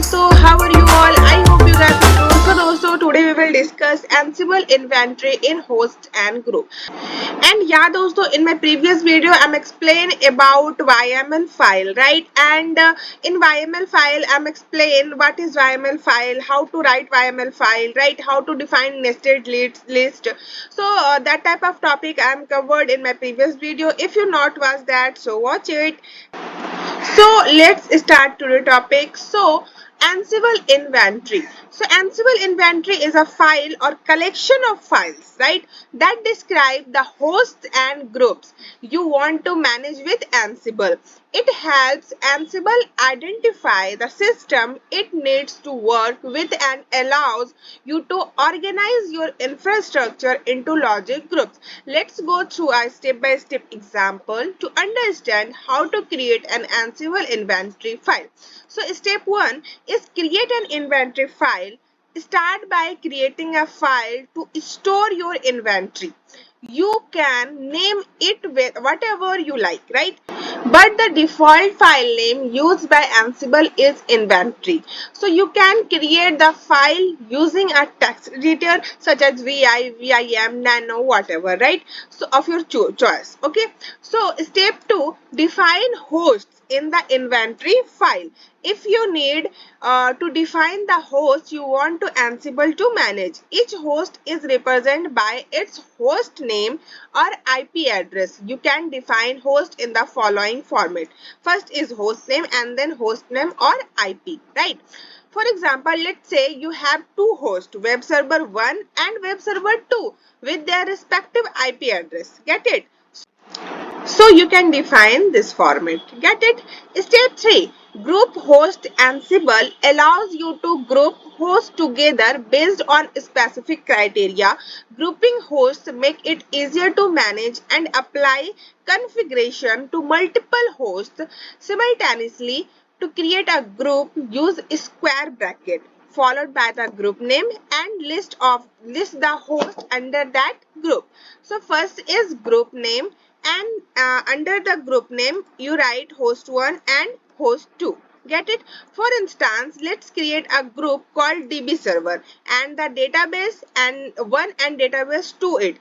So how are you all? I hope you guys are good. So dosto, today we will discuss Ansible inventory in host and group. And yeah dosto, in my previous video I'm explaining about YML file, right? And in YML file I'm explain what is YML file, how to write YML file, right? How to define nested list. So that type of topic I'm covered in my previous video. If you not watch that, so watch it. So let's start to the topic. So Ansible inventory. So Ansible inventory is a file or collection of files, right, that describe the hosts and groups you want to manage with Ansible. It helps Ansible identify the system it needs to work with and allows you to organize your infrastructure into logic groups. Let's go through a step-by-step example to understand how to create an Ansible inventory file. So step 1 is create an inventory file. Start by creating a file to store your inventory. You can name it with whatever you like, right? But the default file name used by Ansible is inventory. So you can create the file using a text editor such as VI, VIM, Nano, whatever, right? So of your choice. Okay. So step 2, define hosts in the inventory file. If you need to define the host you want to Ansible to manage, each host is represented by its host name or IP address. You can define host in the following format. First is host name and then host name or IP, right? For example, let's say you have two hosts, web server 1 and web server 2 with their respective IP address. Get it? So you can define this format. Get it? Step 3. Group host Ansible allows you to group hosts together based on specific criteria. Grouping hosts make it easier to manage and apply configuration to multiple hosts simultaneously. To create a group, use square bracket followed by the group name and list the host under that group. So first is group name, and under the group name you write host 1 and host 2. Get it? For instance, let's create a group called DB server and the database and 1 and database 2 it.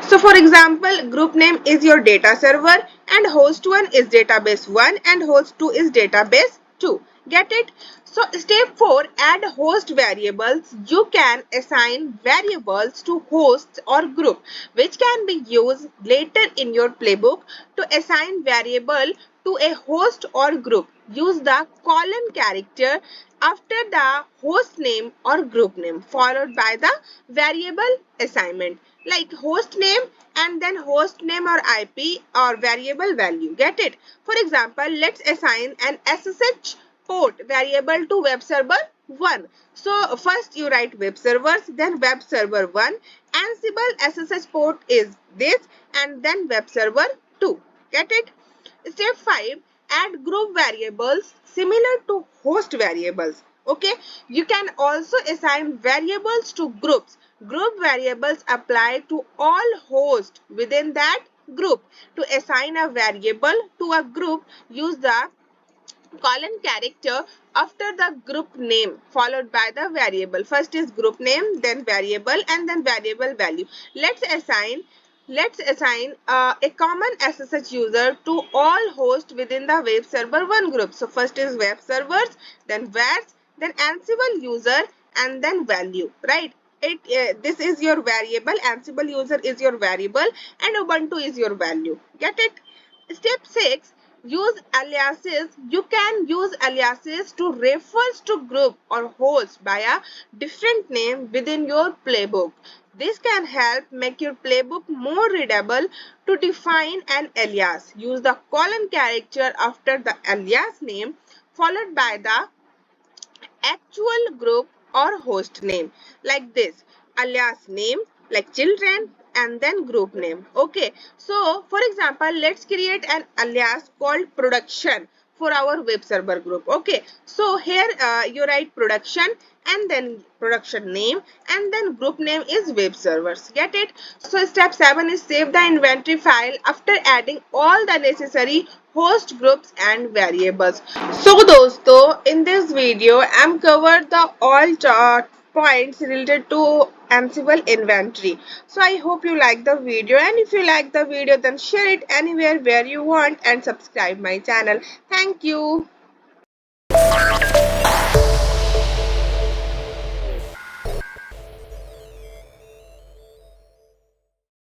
So for example, group name is your data server and host 1 is database 1 and host 2 is database 2. Get it? So step 4, add host variables. You can assign variables to hosts or group which can be used later in your playbook. To assign variable to a host or group, use the colon character after the host name or group name followed by the variable assignment like host name and then host name or IP or variable value. Get it? For example, let's assign an SSH port variable to web server 1. So first you write web servers, then web server 1. Ansible SSH port is this and then web server 2. Get it? Step 5, add group variables similar to host variables. Okay, you can also assign variables to groups. Group variables apply to all hosts within that group. To assign a variable to a group, use the colon character after the group name followed by the variable. First is group name, then variable, and then variable value. Let's assign a common SSH user to all hosts within the web server 1 group. So first is web servers, then wars, then Ansible user, and then value, right? This is your variable. Ansible user is your variable and Ubuntu is your value. Get it? Step 6, use aliases. You can use aliases to refer to group or host by a different name within your playbook. This can help make your playbook more readable. To define an alias, use the colon character after the alias name followed by the actual group or host name like this. Alias name like children and then group name. Okay, so for example, let's create an alias called production for our web server group. Okay, so here you write production and then production name and then group name is web servers. Get it? So step 7 is save the inventory file after adding all the necessary host groups and variables. So दोस्तों, in this video I'm covered the all points related to Ansible inventory. So I hope you like the video, and if you like the video then share it anywhere where you want and subscribe my channel. Thank you.